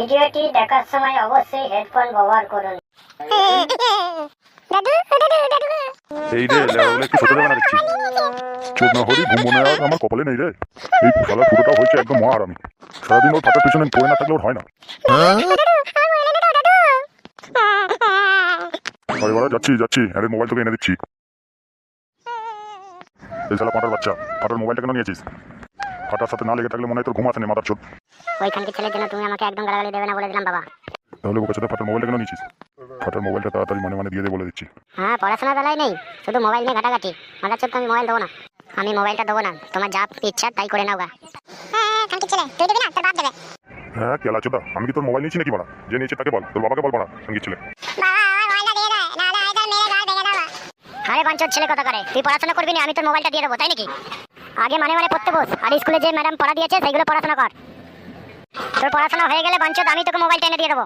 ভিডিওটি দেখার সময় অবশ্যই হেডফোন ব্যবহার করুন। এই রে লেওয়াগুলো একটু ছোট দেবে না দেখছি। চোদ না হরি ঘুমবো না আর আমার কপালে নেই রে। এই শালার ফুটোটা হয়েছে একদম মহা আরামি। সারাদিন ওর ফাটার পিছনে পড়ে না থাকলে ওর হয় না। আরে বাড়া যাচ্ছি আরে মোবাইল তোকে এনে দিচ্ছি। এই শালা পাটার বাচ্চা, ফাটার মোবাইলটা কেন নিয়েছিস? ফাটার সাথে না লেগে থাকলে মনে হয় তোর ঘুম আসে না মাথার চোদ। ওইখানকে ছেলের জন্য তুমি আমাকে একদম গালাগালি দেবে না বলে দিলাম বাবা। তাহলে ওকে সাথে ফাটার মোবাইলটা কেন নিয়েছিস? ফাটার মোবাইলটা তাড়াতাড়ি মানে দিয়ে দে বলে দিচ্ছি। হ্যাঁ, পড়াশোনার বেলায় নেই, শুধু মোবাইল নিয়ে ঘাটাঘাটি। মাথার চোদকে আমি মোবাইল দেবো না, আমি মোবাইলটা দেবো না। তোমার যা ইচ্ছা তাই করে নাও গা। খানকি ছেলে, তুই দিবি না, তোর বাপ দেবে। হ্যাঁ কেলা চোদা, আমি কি তোর মোবাইল নিয়েছি নাকি বাড়া? যে নিয়েছে তাকে বল, তোর বাবাকে বল বাড়া সঙ্গীত ছেলে। আরে বাঞ্চোদ ছেলে কথা করে, তুই পড়াশোনা করবি না, আমি তোর মোবাইলটা দিয়ে দেবো, তাই নাকি? আগে মানে পড়তে বস, আর স্কুলে যে ম্যাডাম পড়া দিয়েছে সেইগুলো পড়াশোনা কর। তোর পড়াশোনা হয়ে গেলে বাঞ্চোদ আমি তোকে মোবাইলটা এনে দিয়ে দেবো।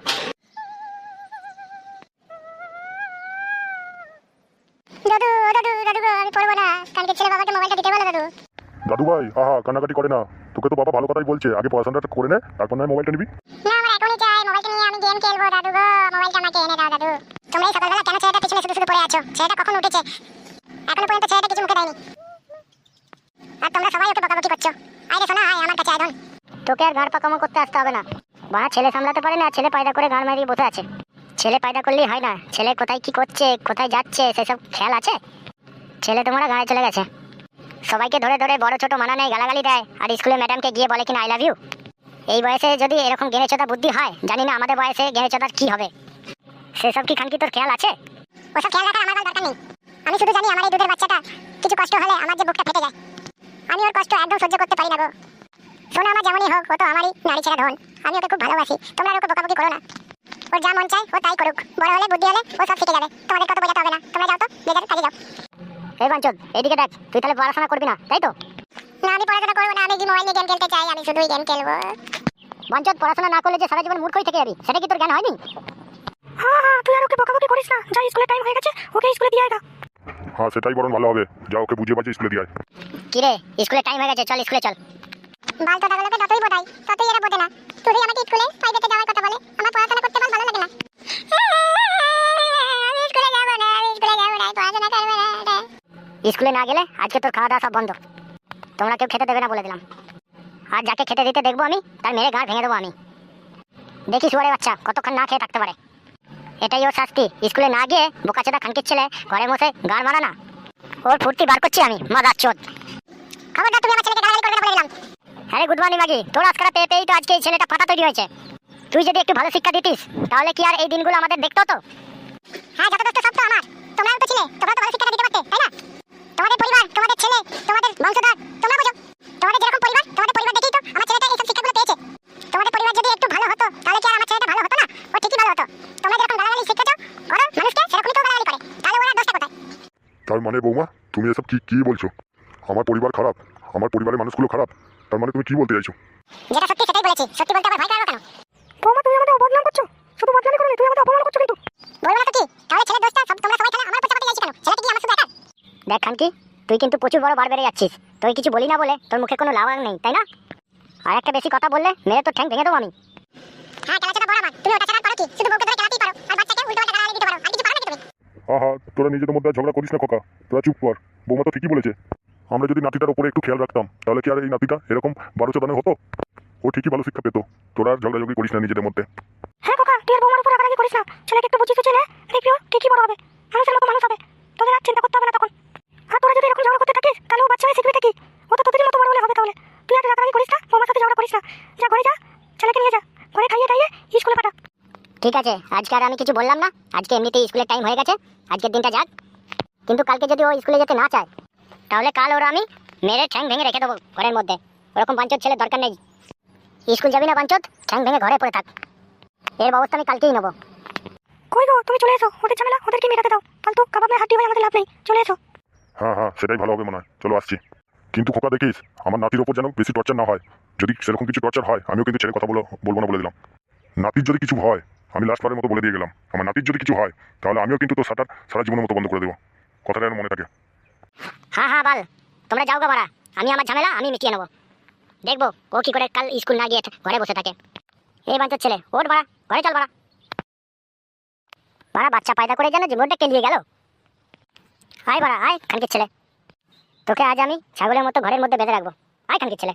দাদু দাদু দাদু আমি পড়বো না, কালকে ছেলে বাবাকে মোবাইলটা দিতে বলো দাদু। দাদু ভাই আহা কান্নাকাটি করে না, তোকে তো বাবা ভালো কথাই বলছে, আগে পড়াশোনাটা করে নে তারপর নয় মোবাইলটা নিবি। না, আমার এখনই চাই, মোবাইলটা নিয়ে আমি গেম খেলবো দাদু গো, মোবাইলটা আমাকে এনে দাও দাদু। তোমরা এই সকালবেলা কেন ছেলেটা পিছনে শুধু শুধু পড়ে আছো? ছেলেটা কখন উঠেছে? এখনো পর্যন্ত ছেলেটা কিছু মুখে দেয়নি, আর তোমরা সবাই ওকে বকাবকি করছো। আয় রে সোনা, আয় আমার কাছে আয় ধন। তোকে আর ঘাড় পাকামো করতে আসতে হবে না, বাবা ছেলে সামলাতে পারে না, ছেলে পায়দা করে ঘাড় মারিয়ে বসে আছে। ছেলে পায়দা করলেই হয় না, ছেলে কোথায় কি করছে কোথায় যাচ্ছে সেসব খেয়াল আছে? ছেলে তোমরা গায়ে চলে গেছে, সবাইকে ধরে ধরে বড় ছোট মানা নেই গালাগালি দেয়, আর স্কুলে ম্যাডামকে গিয়ে বলে কিনা আই লাভ ইউ। এই বয়সে যদি এরকম গেনেচোদা বুদ্ধি হয়, জানি না আমাদের বয়সে গেনেচোদার কি হবে। সেসব কি খানকি তোর খেয়াল আছে? ওসব খেয়াল রাখার আমার দরকার নেই, আমি শুধু জানি আমার এই দুধের বাচ্চাটা কিছু কষ্ট হলে আমার যে বুকটা ফেটে যায়, আমি ওর কষ্ট একদম সহ্য করতে পারি না গো। শোনো, আমার যেমনই হোক ও তো আমারই নারী ছেড়া ধন, আমি ওকে খুব ভালোবাসি, তোমরা ওকে বকাবকি করো না। ওর যা মন চায় ও তাই করুক, বড় হলে বুদ্ধি হলে ও সব শিখে যাবে, তোমাদের কত বোঝাতে হবে না। তোমরা যাও তো, বেজার কাজে যাও। এই বাঞ্চদ এইদিকে দেখ, তুই তাহলে পড়াশোনা করবি না তাই তো? না, আমি পড়াশোনা করবো না, আমি কি মোবাইল নিয়ে গেম খেলতে চাই, আমি শুধুই গেম খেলবো। বাঞ্চদ পড়াশোনা না করলে যে সারা জীবন মূর্খই থেকে যাবি, সেটা কি তোর জ্ঞান হয়নি? হ্যাঁ, তুই আর ওকে বকাবকি করিস না, যা স্কুলে টাইম হয়ে গেছে, ওকে স্কুলে দিয়ে আয়। হ্যাঁ সেটাই বরং ভালো হবে, যা ওকে বুঝিয়ে পাচ্ছি স্কুলে দিয়ে আয়। কি রে, স্কুলে টাইম হয়ে গেছে, চল স্কুলে চল। বাল তোটাগুলোকে যতই বোঝাই ততই এরা বোঝে না, তুই আমাকে স্কুলে প্রাইভেটে যাওয়ার কথা বলে, আমার পড়াশোনা করতে ভালো লাগে না। আমি স্কুলে যাব না, আমি স্কুলে যাব না, পড়াশোনা করব না। স্কুলে না গেলে আজকে তোর খাওয়া দাওয়া সব বন্ধ, তোমরা কেউ খেতে দেবে না বলে দিলাম। আর যাকে খেতে দিতে দেখবো আমি, তার মেরে গাঁড় ভেঙে দেবো আমি। দেখি শুয়ারে বাচ্চা কতক্ষণ না খেয়ে থাকতে পারে। এটাই ওর শাস্তি, স্কুলে না গিয়ে বোকাচোদা খানকির ছেলে ঘরে বসে গাঁড় মারা না, ওর ফুর্তি বার করছি আমি মাদার চোদ। খবরদার তুমি আমার ছেলেকে গালাগালি করবে না বলে দিলাম। হ্যাঁ গুড মর্নিং মাগি, তোর আজকাল পেয়ে পেয়েই তো আজকে এই ছেলেটা ফাটা তৈরি হয়েছে। তুই যদি একটু ভালো শিক্ষা দিতিস তাহলে কি আর এই দিনগুলো আমাদের দেখতে হতো? হ্যাঁ, যত দোষ সব তো আমার, তোমরাও তো ছিলে, তোমরা তো ভালো শিক্ষা দিতে পারতে তাই না? তোমাদের পরিবার, তোমাদের ছেলে, তোমাদের বংশধর, তোমরা বুঝো। তোমাদের যেরকম পরিবার, তোমাদের পরিবার দেখেই তো আমার ছেলেটা এইসব শিক্ষাগুলো পেয়েছে। তোমাদের পরিবার যদি একটু ভালো হতো তাহলে কি আর আমার ছেলেটা ভালো হতো না? ও ঠিকই ভালো হতো। তোমরা যেরকম গালাগালি শিখেছো করো মানুষকে, সেরকমই তো গালাগালি করে, তাহলে ওরা দোষটা কোথায়? তার মানে বৌমা তুমি এসব কি বলছো? আমার পরিবার খারাপ, আমার পরিবারের মানুষগুলো খারাপ, তার মানে তুমি কি বলতে চাইছো? যেটা সত্যি সেটাই বলেছি, সত্যি বলতে আবার ভয় পাবো কেন? বৌমা, তুমি আমাদের বদনাম করছো, শুধু বদনামই করো না, তুই আমাদের অপমান করছো কিন্তু। বলবো না তো কি, তাহলে ছেলের দোষটা সব তোমরা সবাই তাহলে আমার পছন্দ চাইছি কেন? ছেলেটা কি আমার শুধু একা? দেখ খানকি, তুই কিন্তু প্রচুর বড় বার বেড়ে যাচ্ছিস, তুই কিছু বলি না বলে তোর মুখে কোনো লাভ নেই তাই না? আর একটা বেশি কথা বললে মেরে তোর ঠ্যাং ভেঙে দেবো আমি। হ্যাঁ, খেলাটা বড় আমার, তুমি ওটা ছাড়া পারো কি? শুধু বউকে ধরে খেলাতেই পারো, আর বাচ্চাকে উল্টো পাল্টা গালাগালি দিতে পারো, আর কিছু পারো নাকি তুমি? আহা তোরা নিজেদের মধ্যে ঝগড়া করিস না খোকা, তোরা চুপ কর। বৌমা তো ঠিকই বলেছে, আমরা যদি নাতিটার উপরে একটু খেয়াল রাখতাম তাহলে কি আর এই নাতিটা এরকম 12-14 হতো? ও ঠিকই ভালো শিক্ষা পেত। তোরা আর ঝগড়াঝগড়ি করিস না নিজেদের মধ্যে। হ্যাঁ কাকা, তুই আর বৌমার উপর রাগারাগি করিস না, ছেলেকে একটু বুঝিয়ে সুঝিয়ে দেখবি ও ঠিকই বড় হবে, মানুষের মতো মানুষ হবে, তোদের আর চিন্তা করতে হবে না তখন। আর তোরা যদি এরকম ঝগড়া করতে থাকিস তাহলে ও বাচ্চা হয়ে শিখবে কি? ও তো তোদের মতো বড় হলে হবে। তাহলে তুই আর রাগারাগি করিস না, বৌমার সাথে ঝগড়া করিস না, যা ঘরে যা, ছেলেকে নিয়ে যা, ঘরে খাইয়ে দাইয়ে স্কুলে পাঠা। ঠিক আছে, আজকে আর আমি কিছু বললাম না, আজকে এমনিতেই স্কুলের টাইম হয়ে গেছে, আজকের দিনটা যাক। কিন্তু কালকে যদি ও স্কুলে যেতে না চায় তাহলে কাল ওরা আমি মেরে ঠ্যাং ভেঙে রেখে দেবো ঘরের মধ্যে। ওরকম বাঞ্চদ ছেলের দরকার নেই। স্কুল যাবি না বাঞ্চদ, ঠ্যাং ভেঙে ঘরে পড়ে থাক, এর ব্যবস্থা আমি কালকেই নেবো। কই গো, তুমি চলে এসো, ওদের ঝামেলা ওদেরকে মেটাতে দাও, ফালতু কাবাব হাড্ডি হয়ে আমাদের লাভ নেই, চলে এসো। হ্যাঁ সেটাই ভালো হবে মনে হয়, চলো আসছি। কিন্তু খোকা দেখিস আমার নাতির ওপর যেন বেশি টর্চার না হয়, যদি সেরকম কিছু টর্চার হয় আমিও কিন্তু ছেড়ে কথা বলবো না বলে দিলাম। নাতির যদি কিছু হয়, আমি লাস্টবারের মতো বলে দিয়ে গেলাম, আমার নাতির যদি কিছু হয় তাহলে আমিও কিন্তু তোর শাটার সারা জীবনের মতো বন্ধ করে দেবো, কথাটা যেন মনে থাকে। হ্যাঁ বাল, তোমরা যাও গো বাড়া, আমি আমার ঝামেলা আমি মিটিয়ে নেবো। দেখবো ও কি করে কাল স্কুল না গিয়ে ঘরে বসে থাকে। এই বাঞ্চোর ছেলে ওঠ বাড়া, ঘরে চল বাড়া। বাড়া বাচ্চা পায়দা করে যেন জীবনটা কেলিয়ে গেল। আয় বাড়া আয় খানকির ছেলে, তোকে আজ আমি ছাগলের মতো ঘরের মধ্যে বেঁধে রাখবো। আয় খানকির ছেলে।